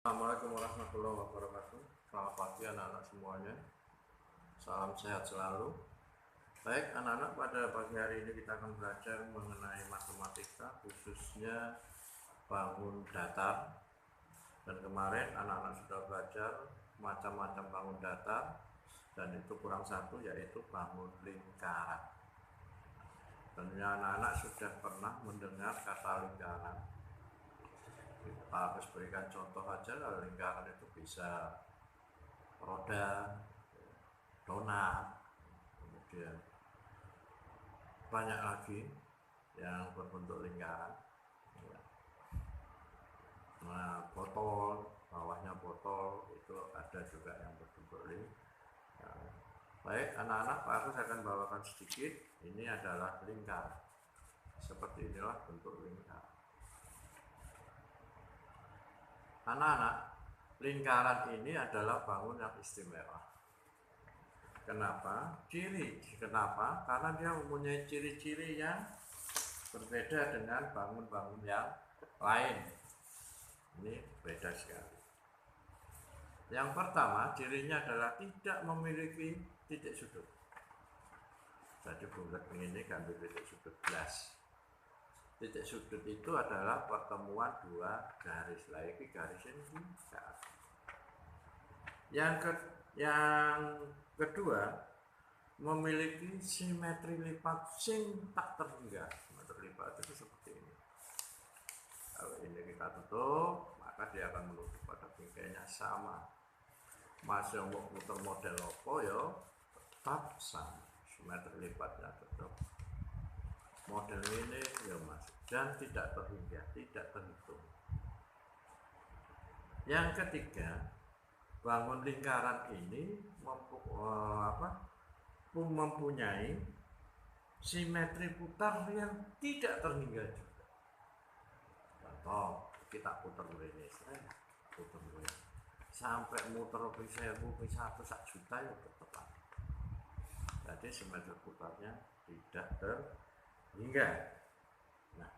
Assalamualaikum warahmatullahi wabarakatuh. Selamat pagi anak-anak semuanya. Salam sehat selalu. Baik anak-anak, pada pagi hari ini kita akan belajar mengenai matematika, khususnya bangun datar. Dan kemarin anak-anak sudah belajar macam-macam bangun datar, dan itu kurang satu, yaitu bangun lingkaran. Tentunya anak-anak sudah pernah mendengar kata lingkaran. Kita harus berikan contoh aja. Lingkaran itu bisa roda, donat, kemudian banyak lagi yang berbentuk lingkaran. Nah, botol, bawahnya botol itu ada juga yang berbentuk lingkaran. Baik anak-anak, Pak Agus akan bawakan sedikit. Ini adalah lingkaran. Seperti inilah bentuk lingkaran. Anak-anak, lingkaran ini adalah bangun yang istimewa. Kenapa? Kenapa? Karena dia mempunyai ciri-ciri yang berbeda dengan bangun-bangun yang lain. Ini beda sekali. Yang pertama, cirinya adalah tidak memiliki titik sudut. Jadi bulat ini gambar titik sudut belas. Titik sudut itu adalah pertemuan dua garis, lagi garis ini. Yang kedua, memiliki simetri lipat sing tak terhingga. Simetri lipat itu seperti ini. Kalau ini kita tutup, maka dia akan menutup pada bingkainya sama. Masih mau putar model apa ya, tetap sama. Simetri lipatnya tetap model ini ya masuk, dan tidak terhingga, tidak terhitung. Yang ketiga, bangun lingkaran ini mempunyai simetri putar yang tidak terhingga juga. Contoh, kita putar ini, putar ini sampai muter P1000, P1 1 juta ya tetap. Jadi simetri putarnya tidak terhingga. Nah,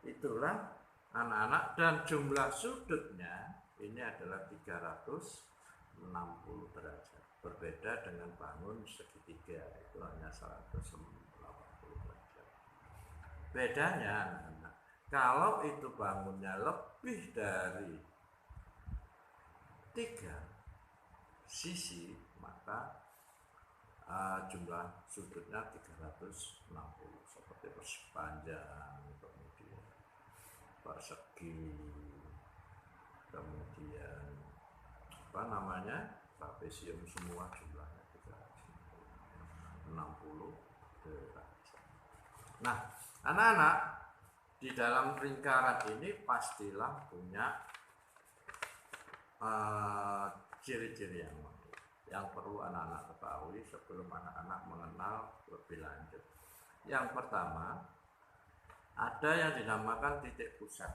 itulah anak-anak, dan jumlah sudutnya ini adalah 360 derajat. Berbeda dengan bangun segitiga, itu hanya 180 derajat. Bedanya anak-anak, kalau itu bangunnya lebih dari 3 sisi, maka jumlah sudutnya 360, seperti persegi, kemudian persegi, kemudian trapesium, semua jumlahnya 360 derajat. Nah anak-anak, di dalam lingkaran ini pastilah punya ciri-ciri yang perlu anak-anak ketahui sebelum anak-anak mengenal lebih lanjut. Yang pertama, ada yang dinamakan titik pusat.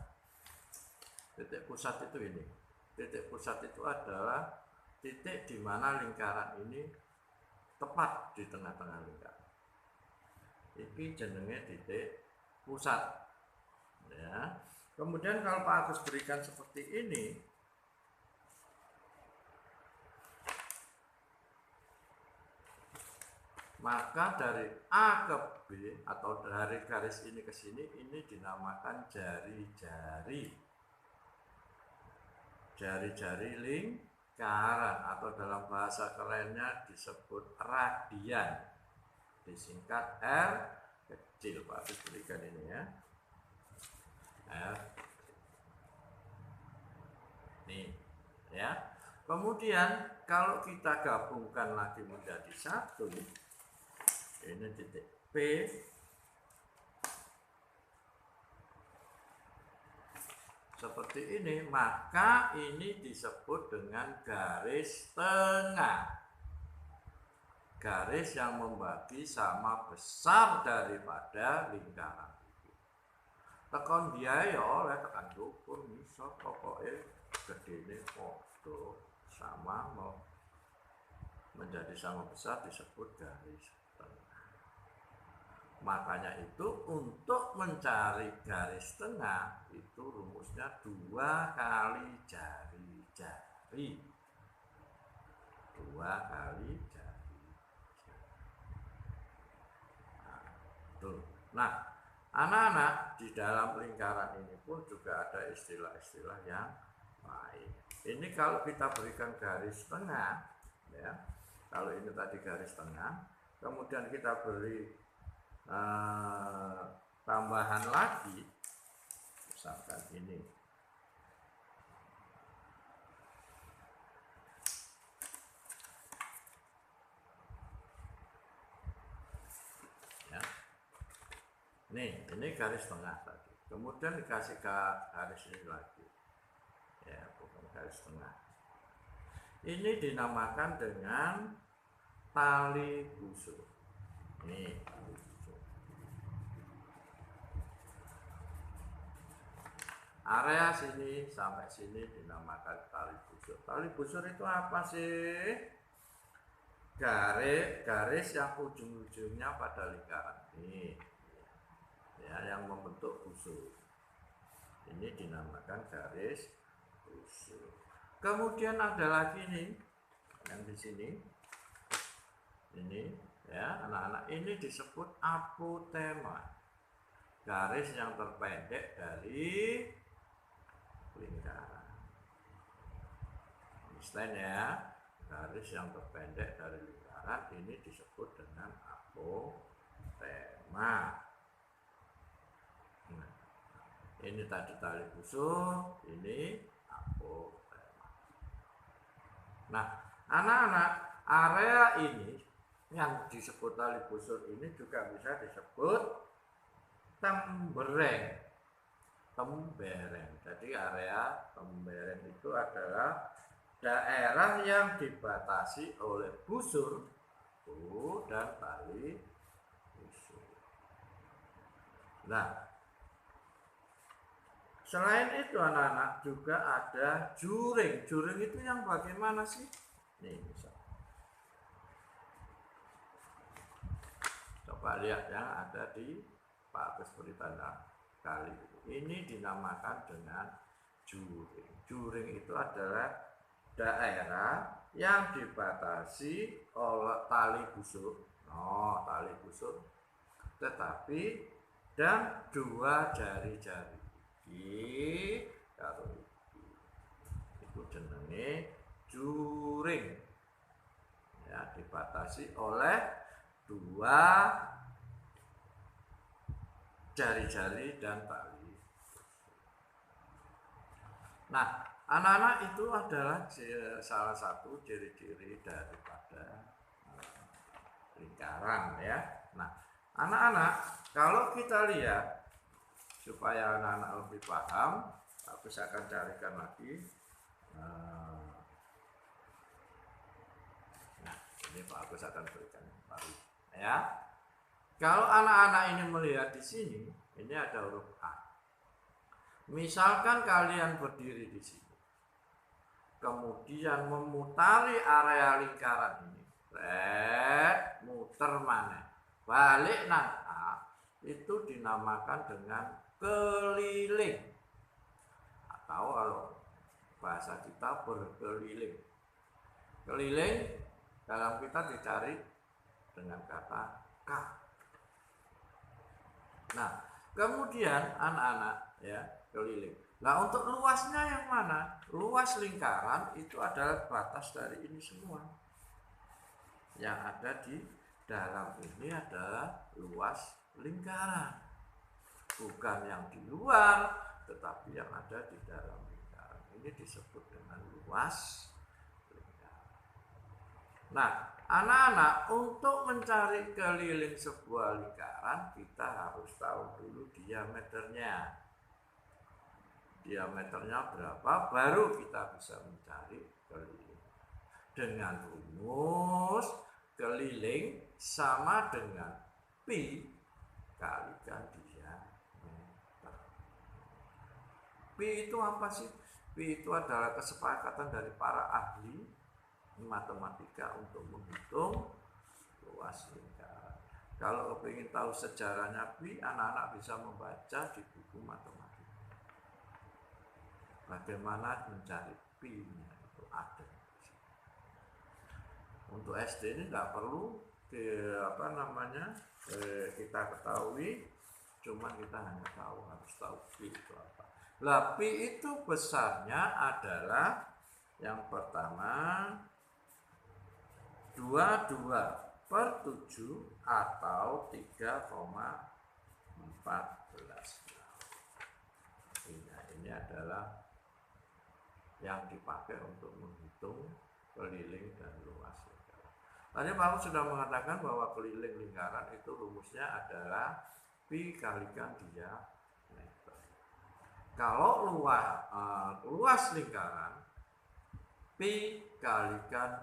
Titik pusat itu ini. Titik pusat itu adalah titik di mana lingkaran ini tepat di tengah-tengah lingkaran. Ini jenenge titik pusat. Ya. Kemudian kalau Pak Agus berikan seperti ini, maka dari A ke B atau dari garis ini ke sini, ini dinamakan jari-jari. Jari-jari lingkaran, atau dalam bahasa kerennya disebut radian, disingkat R kecil. Pak Agus berikan ini ya, R nih ya. Kemudian kalau kita gabungkan lagi menjadi satu, ini titik P, seperti ini, maka ini disebut dengan garis tengah. Garis yang membagi sama besar daripada lingkaran. Tekan dia ya oleh tekan dukun, bisa pokoknya gede ini foto sama mau menjadi sama besar disebut garis tengah. Makanya itu untuk mencari garis tengah itu rumusnya 2 kali jari jari. 2 kali jari. Nah, anak-anak, di dalam lingkaran ini pun juga ada istilah-istilah yang lain. Ini kalau kita berikan garis tengah, ya, kalau ini tadi garis tengah, kemudian kita beri tambahan lagi, misalkan ini. Nih, ini garis tengah tadi. Kemudian dikasih garis ini lagi. Ya, bukan garis tengah. Ini dinamakan dengan tali busur. Nih, tali busur. Area sini sampai sini dinamakan tali busur. Tali busur itu apa sih? Garis yang ujung-ujungnya pada lingkaran ini. Ya, yang membentuk busur. Ini dinamakan garis busur. Kemudian ada lagi nih yang di sini. Ini ya, anak-anak, ini disebut apotema. Garis yang terpendek dari lingkaran. Understand ya? Garis yang terpendek dari lingkaran ini disebut dengan apotema. Ini tadi tali busur, ini apotema. Nah, anak-anak, area ini yang disebut tali busur ini juga bisa disebut tembereng. Tembereng. Jadi area tembereng itu adalah daerah yang dibatasi oleh busur dan tali busur. Nah, selain itu anak-anak juga ada juring. Juring itu yang bagaimana sih? Nih misal. Coba lihat yang ada di Pak Agus beri tanda kali. Ini dinamakan dengan juring. Juring itu adalah daerah yang dibatasi oleh tali busur. Oh, tali busur. Tetapi dan 2 jari-jari. Karo iki itu jenenge juring, ya, dibatasi oleh 2 jari-jari dan tali. Nah, anak-anak, itu adalah salah satu ciri-ciri daripada lingkaran ya. Nah, anak-anak, kalau kita lihat supaya anak-anak lebih paham, aku akan carikan lagi. Nah, ini Pak Agus akan berikan baru. Ya, kalau anak-anak ini melihat di sini, ini ada huruf A. Misalkan kalian berdiri di sini, kemudian memutari area lingkaran ini, muter mana, balik nang A, itu dinamakan dengan keliling, atau kalau bahasa kita berkeliling. Keliling dalam kita dicari dengan kata K. Nah, kemudian anak-anak ya, keliling. Nah, untuk luasnya yang mana? Luas lingkaran itu adalah batas dari ini semua. Yang ada di dalam ini adalah luas lingkaran. Bukan yang di luar, tetapi yang ada di dalam lingkaran. Ini disebut dengan luas lingkaran. Nah, anak-anak, untuk mencari keliling sebuah lingkaran, kita harus tahu dulu diameternya. Diameternya berapa, baru kita bisa mencari keliling. Dengan rumus keliling sama dengan pi kalikan diameter. Pi itu apa sih? Pi itu adalah kesepakatan dari para ahli matematika untuk menghitung luas lingkaran. Kalau ingin tahu sejarahnya pi, anak-anak bisa membaca di buku matematika. Bagaimana mencari pi-nya itu. ada. Untuk SD ini nggak perlu kita ketahui, cuma kita hanya harus tahu pi itu apa. Lah pi itu besarnya adalah yang pertama 22/7 atau 3,14. Ini adalah yang dipakai untuk menghitung keliling dan luas lingkaran. Tadi Pak sudah mengatakan bahwa keliling lingkaran itu rumusnya adalah pi kalikan diameter. Kalau luas lingkaran, pi kalikan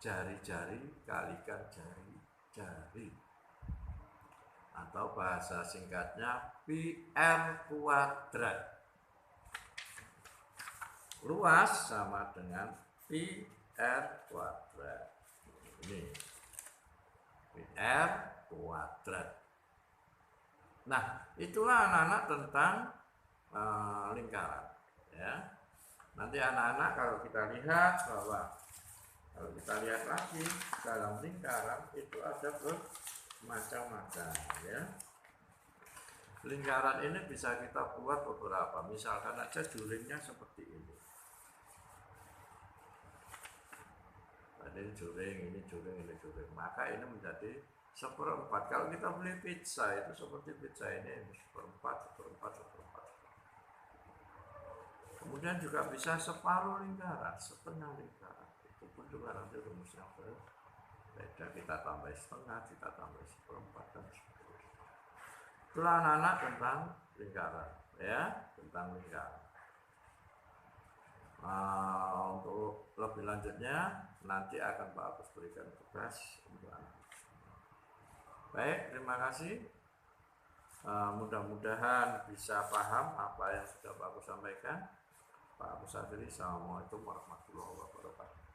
jari-jari kalikan jari-jari, atau bahasa singkatnya pi r kuadrat. Luas sama dengan pi r kuadrat. Ini pi r kuadrat. Nah, itulah anak-anak tentang lingkaran, ya. Nanti anak-anak kalau kita lihat lagi dalam lingkaran itu ada bermacam-macam, ya. Lingkaran ini bisa kita buat beberapa, misalkan aja juringnya seperti ini. Ini juring, ini juring, ini juring. Maka ini menjadi 1/4. Kalau kita beli pizza itu seperti pizza ini 1/4. Kemudian juga bisa separuh lingkaran, setengah lingkaran. Itu pun juga nanti rumusnya berbeda. Kita tambah setengah, kita tambah 1/4 dan seterusnya. Itulah anak-anak tentang lingkaran, ya, tentang lingkaran. Untuk lebih lanjutnya nanti akan Pak Agus berikan tugas untuk anak. Baik, terima kasih. Mudah-mudahan bisa paham apa yang sudah Pak Agus sampaikan. Pak Agus akhiri. Assalamualaikum warahmatullahi wabarakatuh.